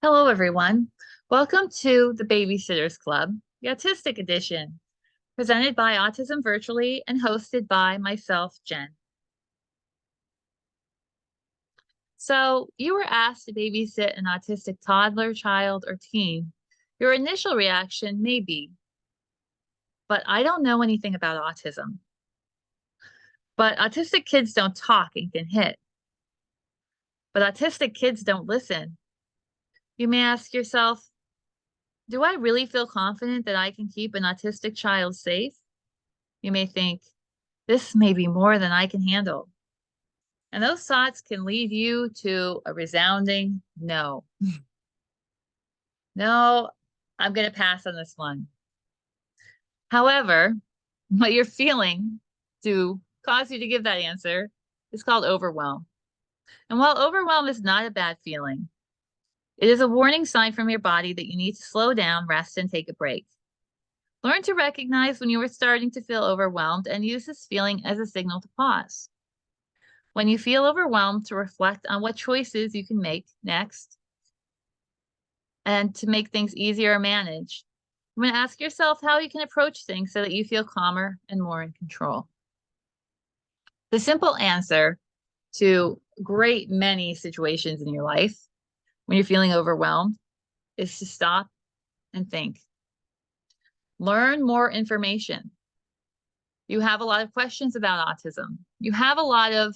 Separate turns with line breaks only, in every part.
Hello, everyone. Welcome to the Babysitters Club, the Autistic Edition, presented by Autism Virtually and hosted by myself, Jen. So, you were asked to babysit an autistic toddler, child, or teen. Your initial reaction may be, but I don't know anything about autism. But autistic kids don't talk and can hit. But autistic kids don't listen. You may ask yourself, do I really feel confident that I can keep an autistic child safe? You may think, this may be more than I can handle. And those thoughts can lead you to a resounding no. No, I'm going to pass on this one. However, what you're feeling to cause you to give that answer is called overwhelm. And while overwhelm is not a bad feeling, it is a warning sign from your body that you need to slow down, rest, and take a break. Learn to recognize when you are starting to feel overwhelmed and use this feeling as a signal to pause. When you feel overwhelmed, to reflect on what choices you can make next and to make things easier to manage. I'm going to ask yourself how you can approach things so that you feel calmer and more in control. The simple answer to great many situations in your life when you're feeling overwhelmed is to stop and think. Learn more information. You have a lot of questions about autism. You have a lot of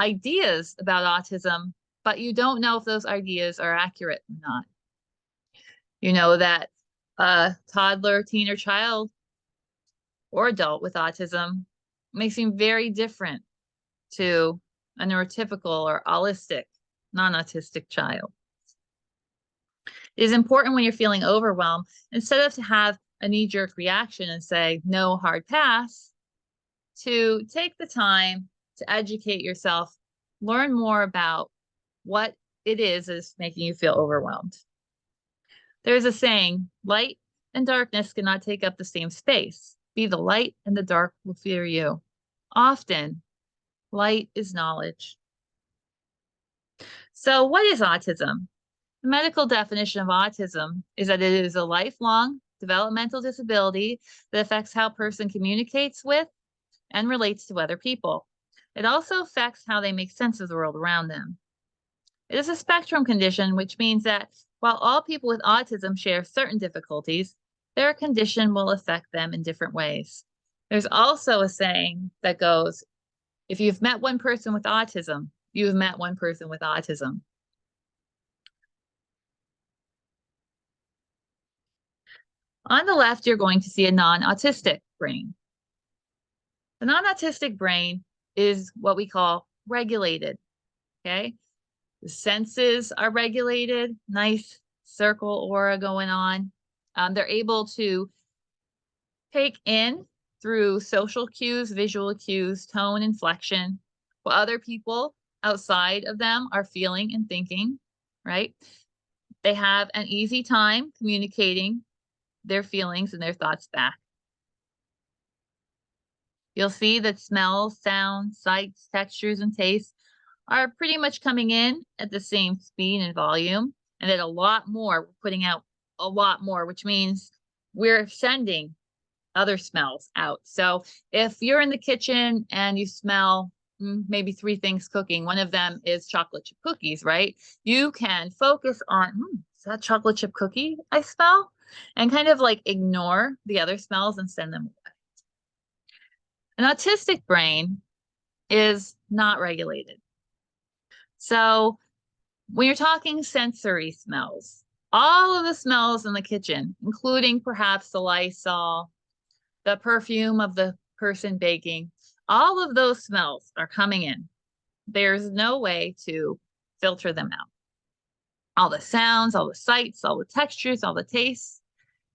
ideas about autism, but you don't know if those ideas are accurate or not. You know that a toddler, teen, or child or adult with autism may seem very different to a neurotypical or autistic, non-autistic child. It is important when you're feeling overwhelmed, instead of to have a knee-jerk reaction and say, no, hard pass, to take the time to educate yourself, learn more about what it is that's making you feel overwhelmed. There's a saying, light and darkness cannot take up the same space. Be the light and the dark will fear you. Often, light is knowledge. So what is autism? The medical definition of autism is that it is a lifelong developmental disability that affects how a person communicates with and relates to other people. It also affects how they make sense of the world around them. It is a spectrum condition, which means that while all people with autism share certain difficulties, their condition will affect them in different ways. There's also a saying that goes, if you've met one person with autism, you've met one person with autism. On the left, you're going to see a non-autistic brain. The non-autistic brain is what we call regulated, okay? The senses are regulated, nice circle aura going on. They're able to take in through social cues, visual cues, tone, inflection, what other people outside of them are feeling and thinking, right? They have an easy time communicating their feelings and their thoughts back. You'll see that smells, sounds, sights, textures, and tastes are pretty much coming in at the same speed and volume, and that a lot more, we're putting out a lot more, which means we're sending other smells out. So if you're in the kitchen and you smell maybe 3 things cooking, one of them is chocolate chip cookies, right? You can focus on, is that chocolate chip cookie I smell? And kind of like ignore the other smells and send them away. An autistic brain is not regulated. So when you're talking sensory smells, all of the smells in the kitchen, including perhaps the Lysol, the perfume of the person baking, all of those smells are coming in. There's no way to filter them out. All the sounds, all the sights, all the textures, all the tastes,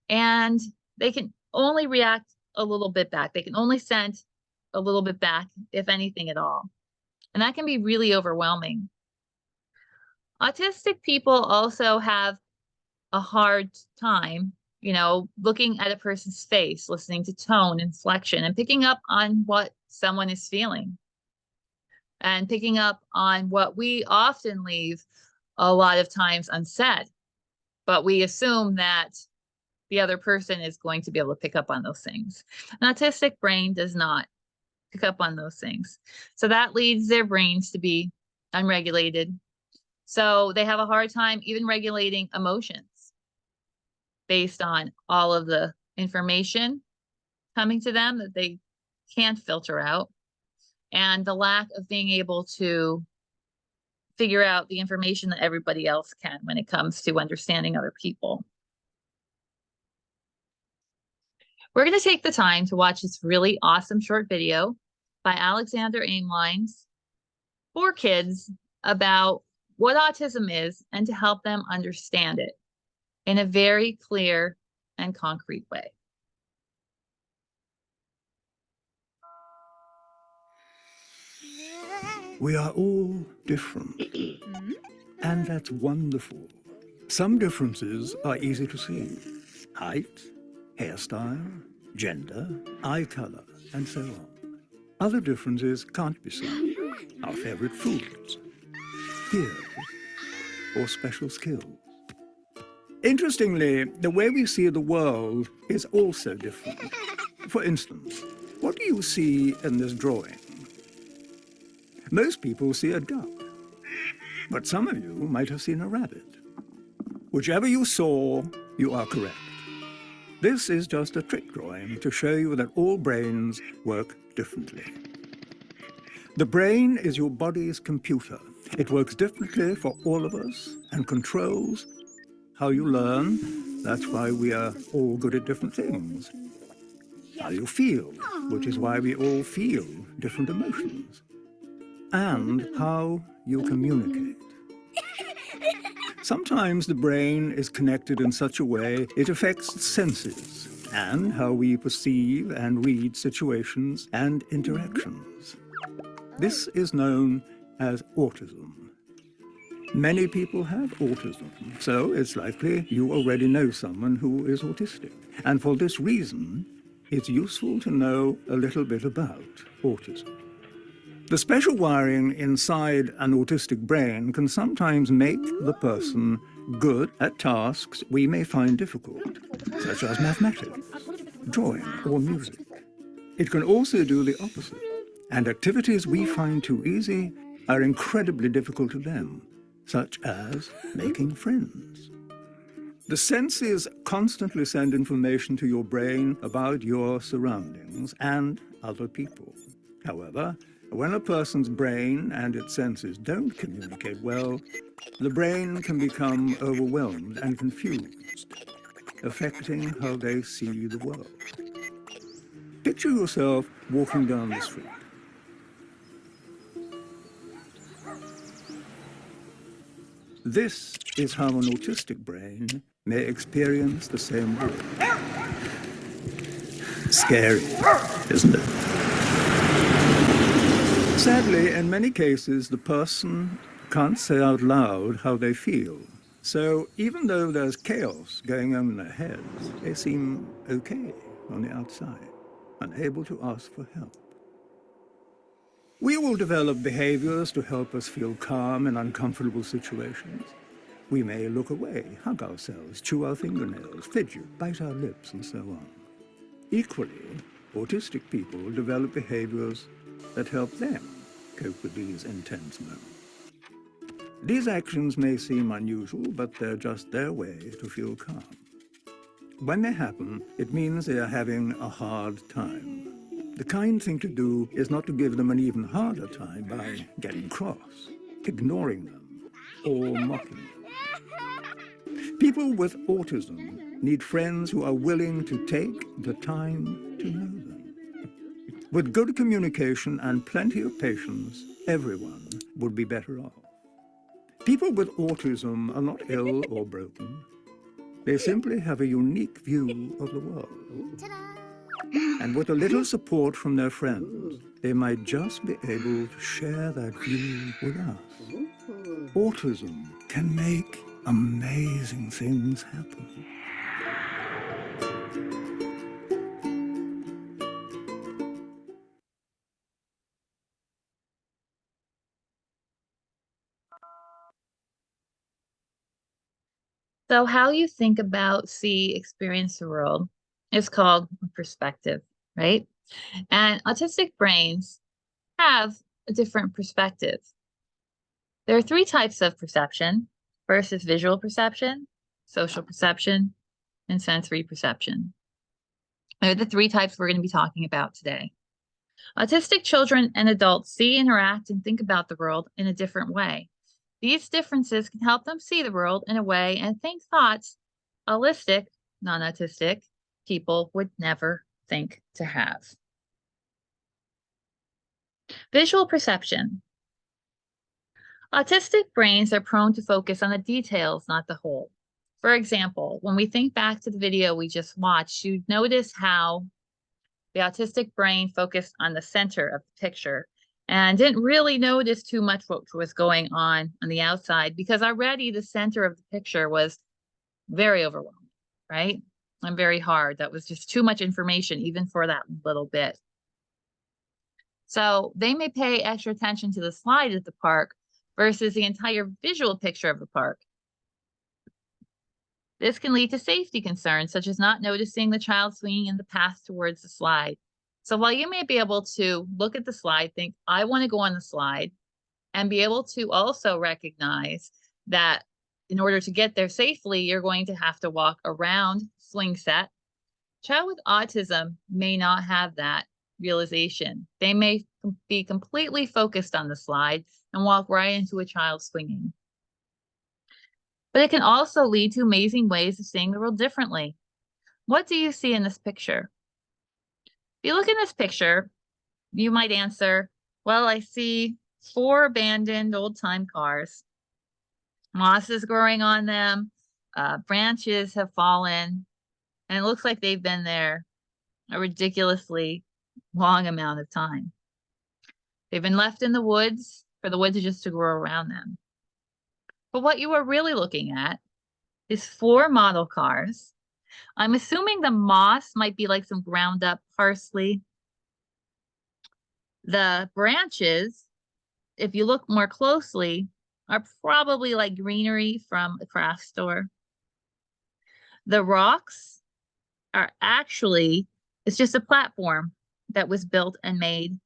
and they can only react a little bit back. They can only send a little bit back, if anything at all. And that can be really overwhelming. Autistic people also have a hard time, looking at a person's face, listening to tone, inflection, and picking up on what someone is feeling. And picking up on what we often leave a lot of times unsaid. but we assume that the other person is going to be able to pick up on those things. An autistic brain does not pick up on those things. So that leads their brains to be unregulated. So they have a hard time even regulating emotions based on all of the information coming to them that they can't filter out, and the lack of being able to figure out the information that everybody else can when it comes to understanding other people. We're going to take the time to watch this really awesome short video by Alexander Aimlines for kids about what autism is and to help them understand it in a very clear and concrete way.
We are all different, and that's wonderful. Some differences are easy to see. Height, hairstyle, gender, eye color, and so on. Other differences can't be seen. Our favorite foods, fears, or special skills. Interestingly, the way we see the world is also different. For instance, what do you see in this drawing? Most people see a duck, but some of you might have seen a rabbit. Whichever you saw, you are correct. This is just a trick drawing to show you that all brains work differently. The brain is your body's computer. It works differently for all of us and controls how you learn. That's why we are all good at different things. How you feel, which is why we all feel different emotions. And how you communicate. Sometimes the brain is connected in such a way it affects the senses and how we perceive and read situations and interactions. This is known as autism. Many people have autism, so it's likely you already know someone who is autistic. And for this reason, it's useful to know a little bit about autism. The special wiring inside an autistic brain can sometimes make the person good at tasks we may find difficult, such as mathematics, drawing, or music. It can also do the opposite, and activities we find too easy are incredibly difficult to them, such as making friends. The senses constantly send information to your brain about your surroundings and other people. However, when a person's brain and its senses don't communicate well, the brain can become overwhelmed and confused, affecting how they see the world. Picture yourself walking down the street. This is how an autistic brain may experience the same world. Scary, isn't it? Sadly, in many cases, the person can't say out loud how they feel. So even though there's chaos going on in their heads, they seem okay on the outside, unable to ask for help. We will develop behaviors to help us feel calm in uncomfortable situations. We may look away, hug ourselves, chew our fingernails, fidget, bite our lips, and so on. Equally, autistic people develop behaviors that help them cope with these intense moments. These actions may seem unusual, but they're just their way to feel calm. When they happen, it means they are having a hard time. The kind thing to do is not to give them an even harder time by getting cross, ignoring them, or mocking them. People with autism need friends who are willing to take the time to know them. With good communication and plenty of patience, everyone would be better off. People with autism are not ill or broken. They simply have a unique view of the world. And with a little support from their friends, they might just be able to share that view with us. Autism can make amazing things happen.
So how you think about, see, experience the world is called perspective, right? And autistic brains have a different perspective. There are three types of perception. First is visual perception, social perception, and sensory perception. They're the three types we're going to be talking about today. Autistic children and adults see, interact, and think about the world in a different way. These differences can help them see the world in a way and think thoughts autistic, non-autistic people would never think to have. Visual perception. Autistic brains are prone to focus on the details, not the whole. For example, when we think back to the video we just watched, you'd notice how the autistic brain focused on the center of the picture and didn't really notice too much what was going on the outside because already the center of the picture was very overwhelming, right? And very hard. That was just too much information, even for that little bit. So they may pay extra attention to the slide at the park versus the entire visual picture of the park. This can lead to safety concerns, such as not noticing the child swinging in the path towards the slide. So while you may be able to look at the slide, think, I want to go on the slide, and be able to also recognize that in order to get there safely, you're going to have to walk around swing set. Child with autism may not have that realization. They may be completely focused on the slide and walk right into a child swinging. But it can also lead to amazing ways of seeing the world differently. What do you see in this picture? If you look in this picture, you might answer, well, I see 4 abandoned old-time cars. Moss is growing on them, branches have fallen, and it looks like they've been there a ridiculously long amount of time. They've been left in the woods for the woods just to grow around them. But what you are really looking at is 4 model cars. I'm assuming the moss might be like some ground up parsley. The branches, if you look more closely, are probably like greenery from a craft store. The rocks are actually, it's just a platform that was built and made.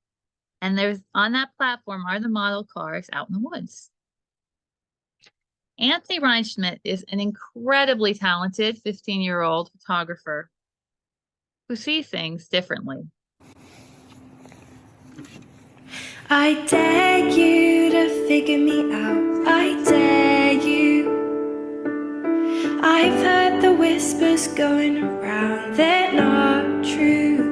And there's on that platform are the model cars out in the woods. Anthony Reinschmidt is an incredibly talented 15-year-old photographer who sees things differently.
I dare you to figure me out, I dare you. I've heard the whispers going around, they're not true.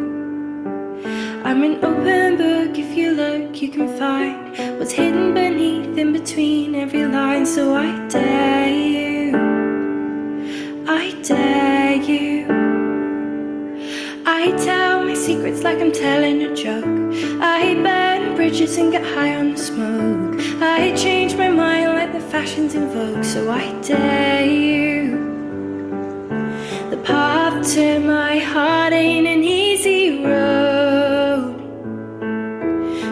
I'm an open book, if you look you can find what's hidden beneath, in between every line. So I dare you, I dare you. I tell my secrets like I'm telling a joke. I burn bridges and get high on the smoke. I change my mind like the fashions in vogue. So I dare you. The path to my heart ain't an easy road.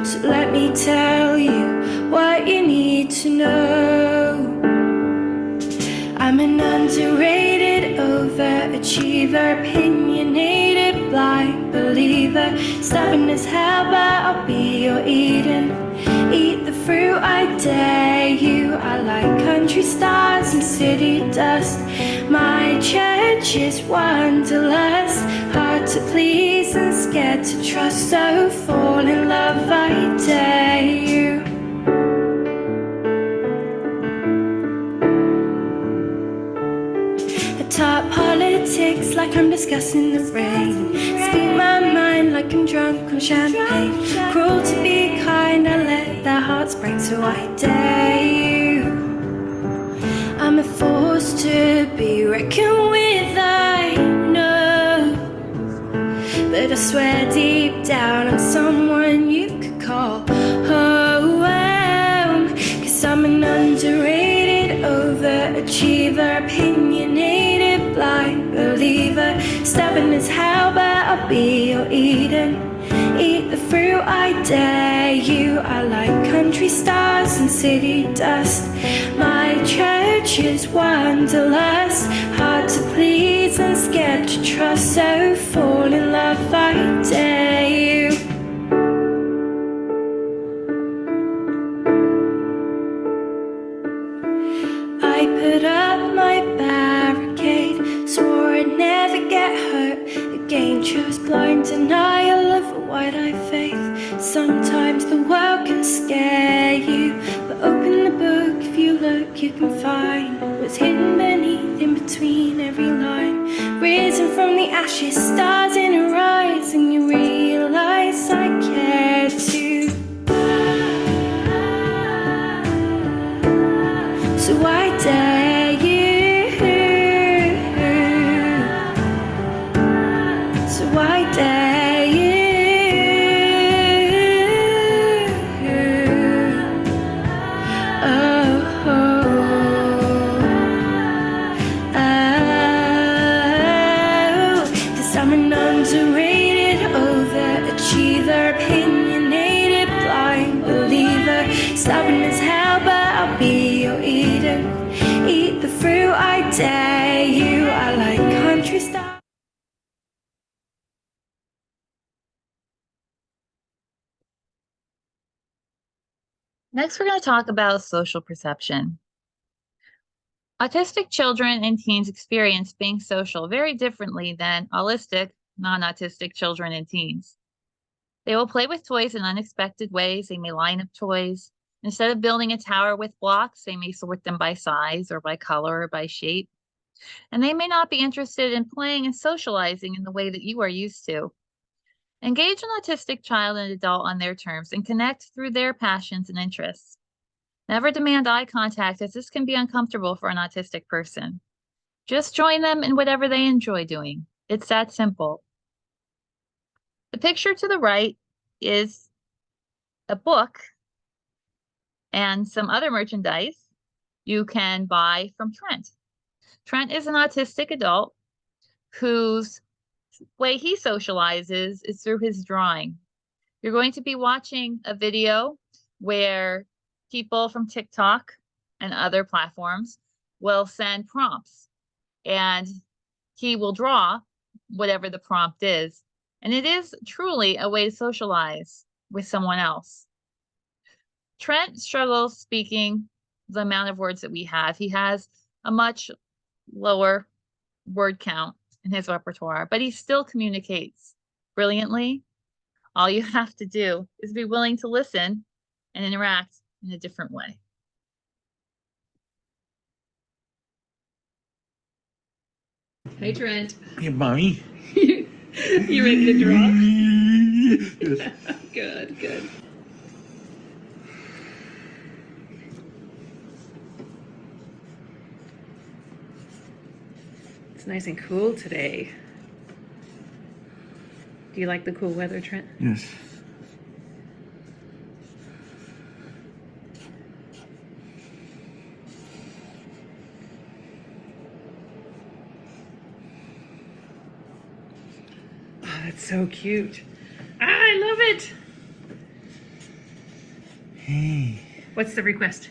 So let me tell you what you need to know. I'm an underrated overachiever, opinionated blind believer, stubborn as hell, but I'll be your Eden. Eat the fruit, I dare you. I like country stars and city dust. My church is wanderlust, hard to please and scared to trust. So fall in love, I dare you. Talk politics like I'm discussing the rain. Speak my mind like I'm drunk on champagne. Cruel to be kind, I let their hearts break. So I dare you. I'm a force to be reckoned with, I know. But I swear deep down I'm someone you could call home. 'Cause I'm an underrated overachiever, opinionated blind believer, stubborn as hell, but I'll be your Eden. Eat the fruit, I dare you. I like country stars and city dust. My church nature's wanderlust, hard to please and scared to trust. So fall in love, I dare you. I put up my barricade, swore I'd never get hurt again. Chose blind denial of a wide-eyed faith. Sometimes the world can scare you, but open the book, if you look you can find what's hidden beneath, in between every line. Risen from the ashes, stars in her eyes, and you realize I care too. So I dare you. So I dare you. Oh, oh, 'cause I'm an underrated overachiever, opinionated, blind believer, stubborn as hell, but I'll be your eater. Eat the fruit, I dare you. I like country style.
Next, we're going to talk about social perception. Autistic children and teens experience being social very differently than autistic, non-autistic children and teens. They will play with toys in unexpected ways. They may line up toys. Instead of building a tower with blocks, they may sort them by size or by color or by shape. And they may not be interested in playing and socializing in the way that you are used to. Engage an autistic child and adult on their terms and connect through their passions and interests. Never demand eye contact, as this can be uncomfortable for an autistic person. Just join them in whatever they enjoy doing. It's that simple. The picture to the right is a book and some other merchandise you can buy from Trent. Trent is an autistic adult whose way he socializes is through his drawing. You're going to be watching a video where people from TikTok and other platforms will send prompts, and he will draw whatever the prompt is. And it is truly a way to socialize with someone else. Trent struggles speaking the amount of words that we have. He has a much lower word count in his repertoire, but he still communicates brilliantly. All you have to do is be willing to listen and interact in a different way.
Hey, Trent.
Hey, Mommy.
You ready to draw? Good, good. It's nice and cool today. Do you like the cool weather, Trent?
Yes.
Oh, that's so cute. I love it.
Hey,
What's the request?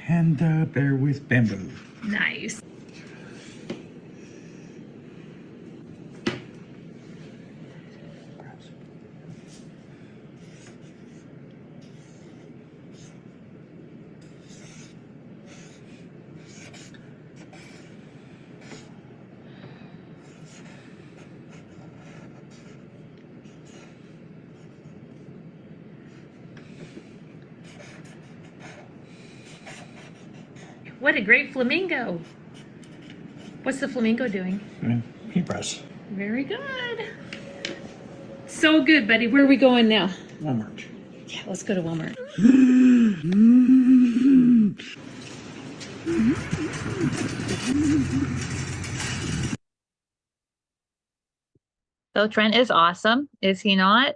panda bear with bamboo.
Nice. What a great flamingo. What's the flamingo doing?
Paintbrush.
Very good. So good, buddy. Where are we going now?
Walmart.
Yeah, let's go to Walmart.
So Trent is awesome, is he not?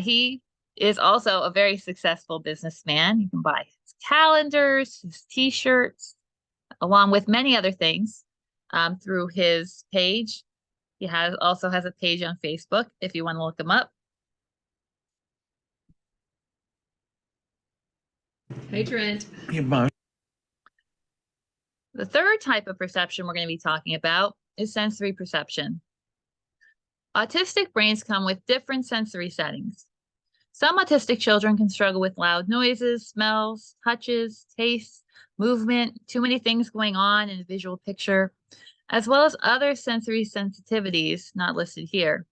He is also a very successful businessman. You can buy his calendars, his t-shirts, along with many other things through his page. He also has a page on Facebook if you want to look him up.
Hey, Trent.
Hey, Mommy.
The third type of perception we're going to be talking about is sensory perception. Autistic brains come with different sensory settings. Some autistic children can struggle with loud noises, smells, touches, tastes, movement, too many things going on in a visual picture, as well as other sensory sensitivities not listed here.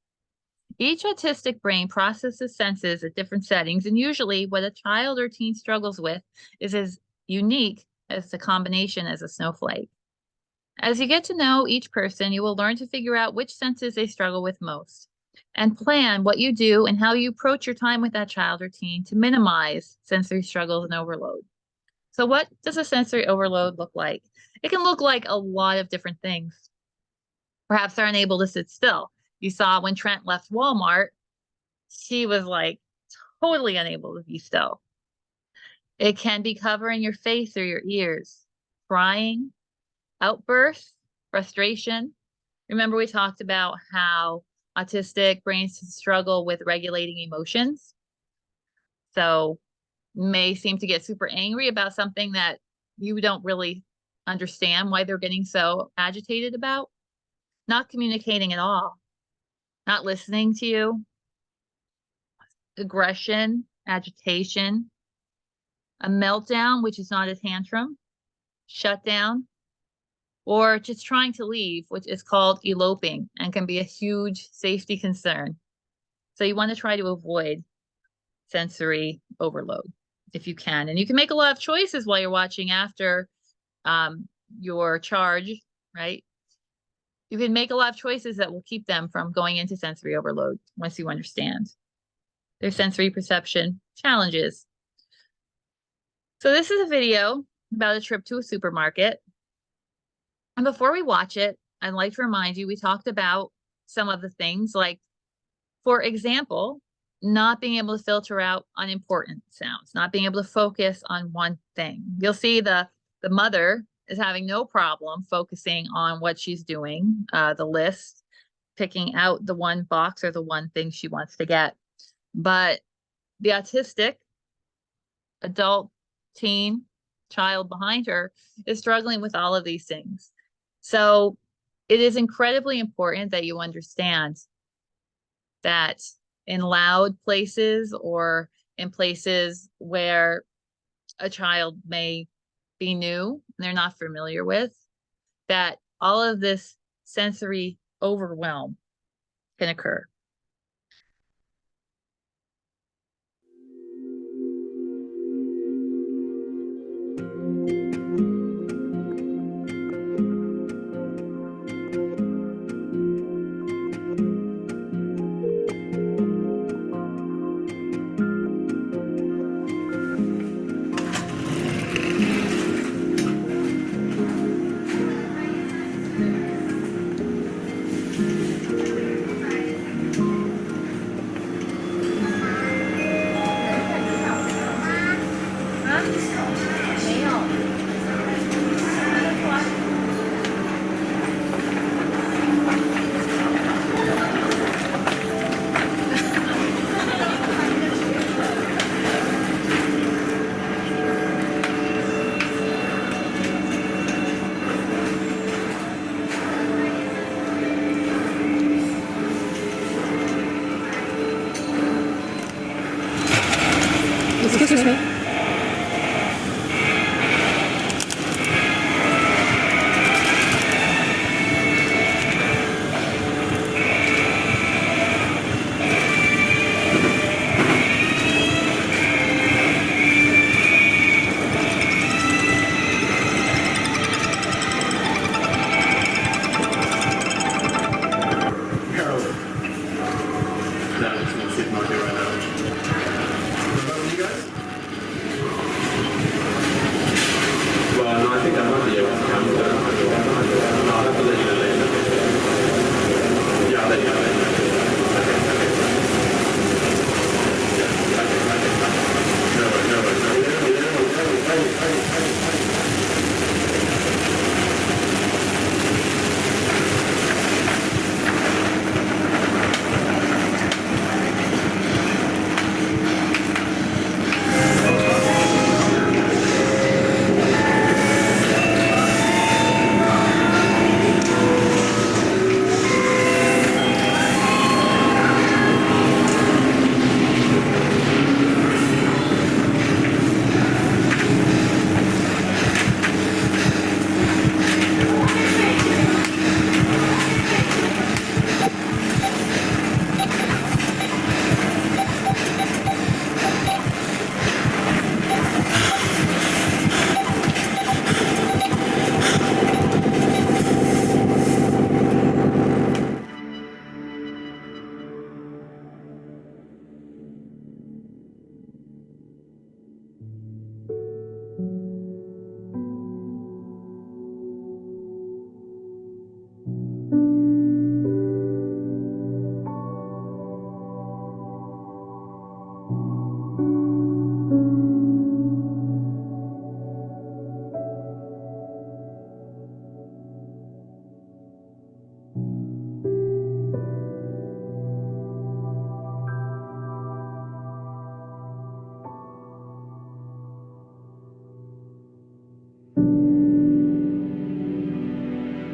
Each autistic brain processes senses at different settings, and usually what a child or teen struggles with is as unique as the combination as a snowflake. As you get to know each person, you will learn to figure out which senses they struggle with most and plan what you do and how you approach your time with that child or teen to minimize sensory struggles and overload. So what does a sensory overload look like? It can look like a lot of different things. Perhaps they're unable to sit still. You saw when Trent left Walmart, she was like totally unable to be still. It can be covering your face or your ears, crying, outbursts, frustration. Remember we talked about how autistic brains struggle with regulating emotions. So may seem to get super angry about something that you don't really understand why they're getting so agitated about. Not communicating at all, not listening to you, aggression, agitation, a meltdown, which is not a tantrum, shutdown, or just trying to leave, which is called eloping and can be a huge safety concern. So you want to try to avoid sensory overload if you can. And you can make a lot of choices while you're watching after your charge, right? You can make a lot of choices that will keep them from going into sensory overload once you understand their sensory perception challenges. So this is a video about a trip to a supermarket. And before we watch it, I'd like to remind you, we talked about some of the things like, for example, not being able to filter out unimportant sounds, not being able to focus on one thing. You'll see the mother is having no problem focusing on what she's doing, the list, picking out the one box or the one thing she wants to get. But the autistic adult, teen, child behind her is struggling with all of these things. So it is incredibly important that you understand that in loud places or in places where a child may be new, they're not familiar with, that all of this sensory overwhelm can occur.
Excuse me.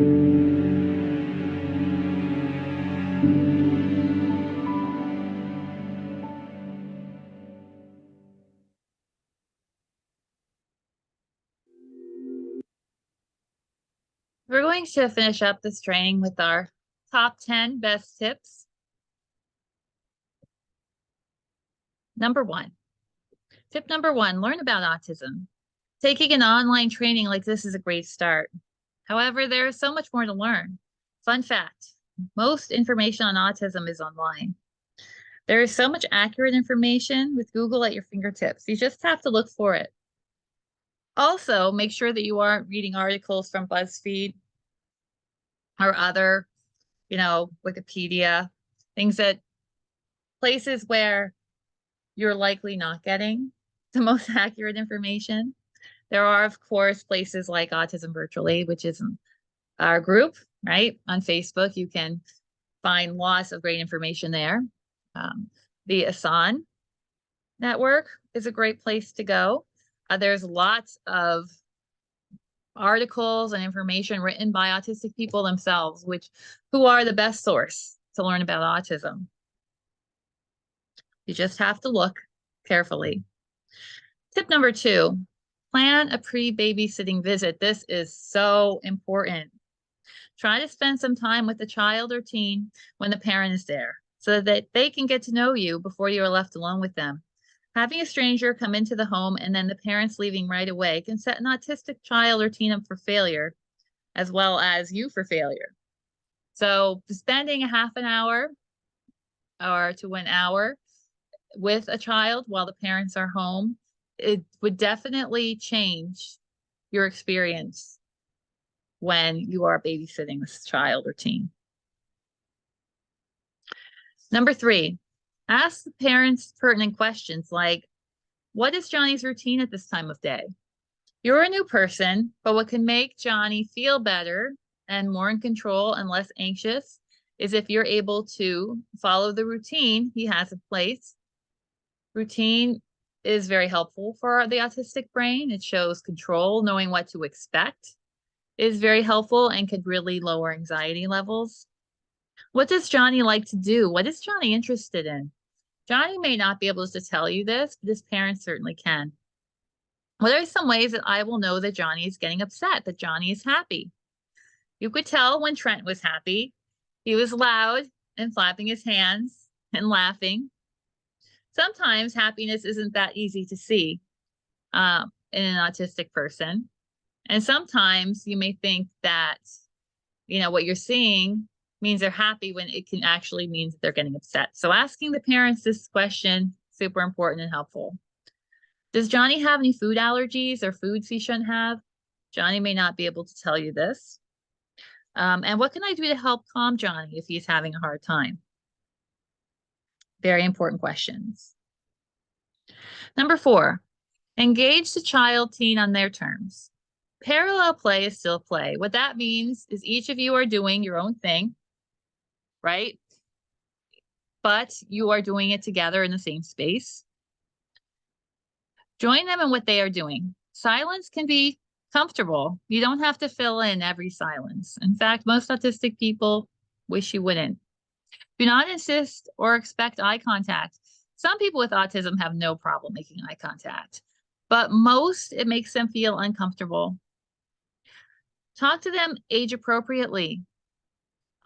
We're going to finish up this training with our top 10 best tips. Tip number one, learn about autism. Taking an online training like this is a great start. However, there is so much more to learn. Fun fact, most information on autism is online. There is so much accurate information with Google at your fingertips. You just have to look for it. Also, make sure that you aren't reading articles from BuzzFeed or other, Wikipedia, places where you're likely not getting the most accurate information. There are, of course, places like Autism Virtual Aid, which is our group, right? On Facebook, you can find lots of great information there. The ASAN network is a great place to go. There's lots of articles and information written by autistic people themselves, who are the best source to learn about autism. You just have to look carefully. Tip number two, plan a pre-babysitting visit. This is so important. Try to spend some time with the child or teen when the parent is there so that they can get to know you before you are left alone with them. Having a stranger come into the home and then the parents leaving right away can set an autistic child or teen up for failure, as well as you for failure. So spending a half an hour or to an hour with a child while the parents are home, it would definitely change your experience when you are babysitting this child or teen. Number three, ask the parents pertinent questions like, what is Johnny's routine at this time of day? You're a new person, but what can make Johnny feel better and more in control and less anxious is if you're able to follow the routine he has in place. Routine is very helpful for the autistic brain. It shows control, knowing what to expect is very helpful and could really lower anxiety levels. What does Johnny like to do? What is Johnny interested in? Johnny may not be able to tell you this, but his parents certainly can. What are some ways that I will know that Johnny is getting upset, that Johnny is happy? You could tell when Trent was happy. He was loud and flapping his hands and laughing. Sometimes happiness isn't that easy to see in an autistic person. And sometimes you may think that, what you're seeing means they're happy when it can actually mean that they're getting upset. So asking the parents this question, super important and helpful. Does Johnny have any food allergies or foods he shouldn't have? Johnny may not be able to tell you this. And what can I do to help calm Johnny if he's having a hard time? Very important questions. Number four, engage the child teen on their terms. Parallel play is still play. What that means is each of you are doing your own thing, right? But you are doing it together in the same space. Join them in what they are doing. Silence can be comfortable. You don't have to fill in every silence. In fact, most autistic people wish you wouldn't. Do not insist or expect eye contact. Some people with autism have no problem making eye contact, but most, it makes them feel uncomfortable. Talk to them age appropriately.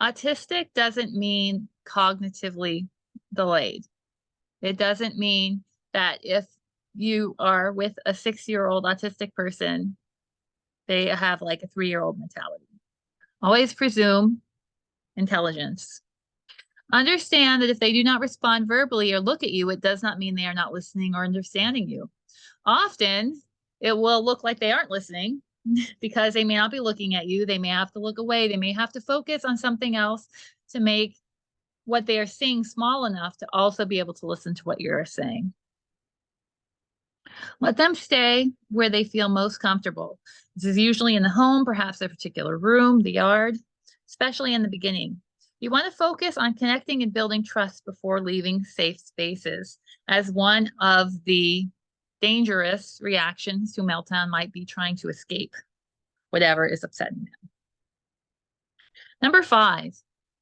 Autistic doesn't mean cognitively delayed. It doesn't mean that if you are with a 6-year-old autistic person, they have like a 3-year-old mentality. Always presume intelligence. Understand that if they do not respond verbally or look at you, it does not mean they are not listening or understanding you. Often, it will look like they aren't listening because they may not be looking at you. They may have to look away. They may have to focus on something else to make what they are seeing small enough to also be able to listen to what you're saying. Let them stay where they feel most comfortable. This is usually in the home, perhaps a particular room, the yard, especially in the beginning. You want to focus on connecting and building trust before leaving safe spaces, as one of the dangerous reactions to meltdown might be trying to escape whatever is upsetting them. Number 5,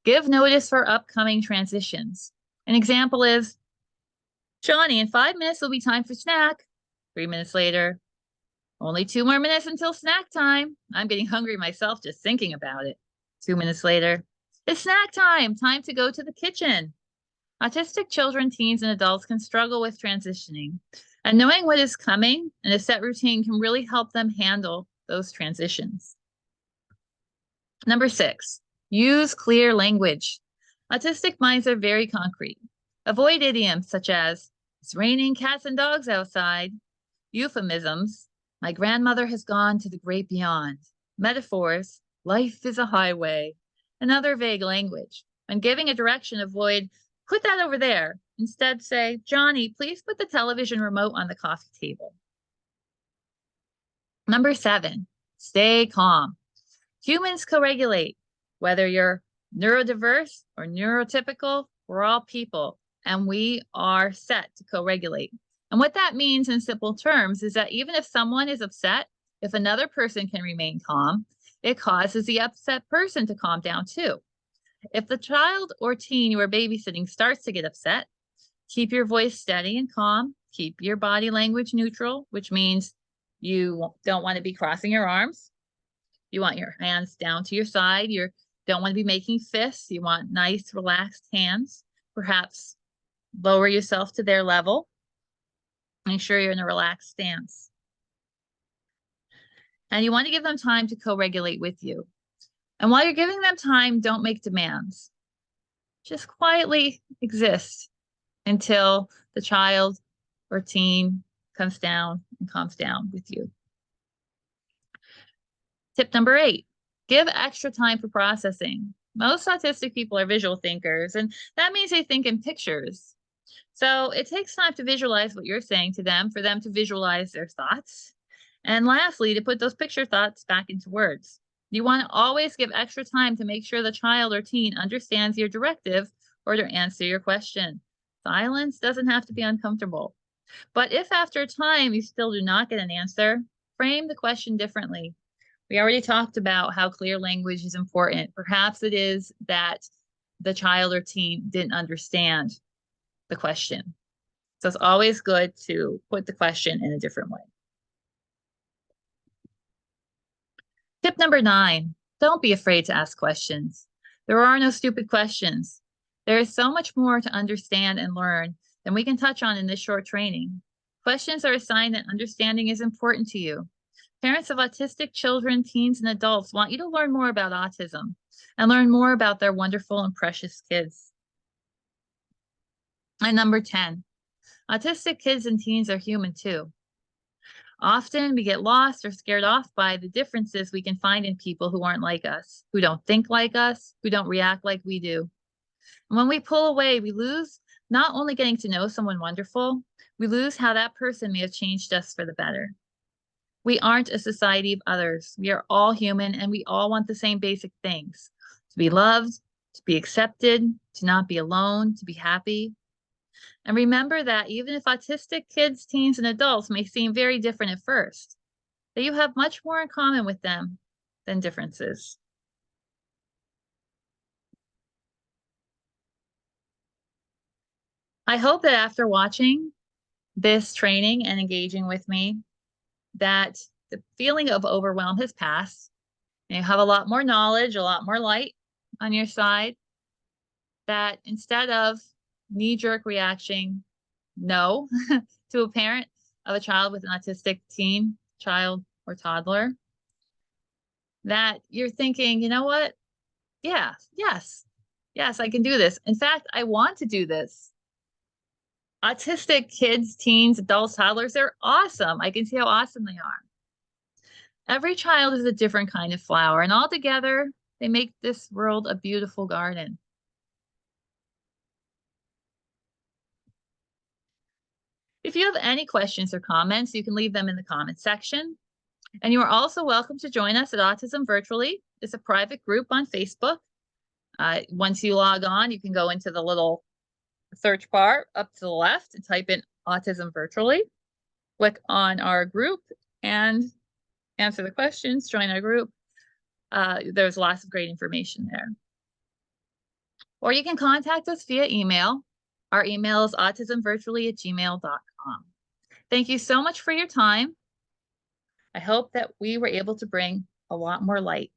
give notice for upcoming transitions. An example is, Johnny, in 5 minutes will be time for snack. 3 minutes later, only 2 more minutes until snack time. I'm getting hungry myself just thinking about it. 2 minutes later, it's snack time. Time to go to the kitchen. Autistic children, teens, and adults can struggle with transitioning, and knowing what is coming and a set routine can really help them handle those transitions. Number 6, use clear language. Autistic minds are very concrete. Avoid idioms such as, it's raining cats and dogs outside. Euphemisms, my grandmother has gone to the great beyond. Metaphors, life is a highway. And other vague language. When giving a direction, avoid, put that over there. Instead say, Johnny, please put the television remote on the coffee table. Number 7, stay calm. Humans co-regulate. Whether you're neurodiverse or neurotypical, we're all people, and we are set to co-regulate. And what that means in simple terms is that even if someone is upset, if another person can remain calm, it causes the upset person to calm down too. If the child or teen you are babysitting starts to get upset, keep your voice steady and calm. Keep your body language neutral, which means you don't want to be crossing your arms. You want your hands down to your side. You don't want to be making fists. You want nice, relaxed hands. Perhaps lower yourself to their level. Make sure you're in a relaxed stance. And you want to give them time to co-regulate with you. And while you're giving them time, don't make demands. Just quietly exist until the child or teen comes down and calms down with you. Tip number 8, give extra time for processing. Most autistic people are visual thinkers, and that means they think in pictures. So it takes time to visualize what you're saying to them, for them to visualize their thoughts. And lastly, to put those picture thoughts back into words. You want to always give extra time to make sure the child or teen understands your directive or to answer your question. Silence doesn't have to be uncomfortable. But if after time you still do not get an answer, frame the question differently. We already talked about how clear language is important. Perhaps it is that the child or teen didn't understand the question. So it's always good to put the question in a different way. Tip number 9, don't be afraid to ask questions. There are no stupid questions. There is so much more to understand and learn than we can touch on in this short training. Questions are a sign that understanding is important to you. Parents of autistic children, teens, and adults want you to learn more about autism and learn more about their wonderful and precious kids. And number 10, autistic kids and teens are human too. Often we get lost or scared off by the differences we can find in people who aren't like us, who don't think like us, who don't react like we do. And when we pull away, we lose not only getting to know someone wonderful, we lose how that person may have changed us for the better. We aren't a society of others. We are all human, and we all want the same basic things: to be loved, to be accepted, to not be alone, to be happy. And remember that even if autistic kids, teens, and adults may seem very different at first, that you have much more in common with them than differences. I hope that after watching this training and engaging with me, that the feeling of overwhelm has passed, and you have a lot more knowledge, a lot more light on your side, that instead of knee-jerk reaction no to a parent of a child with an autistic teen, child, or toddler, that you're thinking, you know what? Yeah, yes, I can do this. In fact, I want to do this. Autistic kids, teens, adults, toddlers, they're awesome. I can see how awesome they are. Every child is a different kind of flower, and all together, they make this world a beautiful garden. If you have any questions or comments, you can leave them in the comments section. And you are also welcome to join us at Autism Virtually. It's a private group on Facebook. Once you log on, you can go into the little search bar up to the left and type in Autism Virtually. Click on our group and answer the questions, join our group. There's lots of great information there. Or you can contact us via email. Our email is autismvirtually@gmail.com. Thank you so much for your time. I hope that we were able to bring a lot more light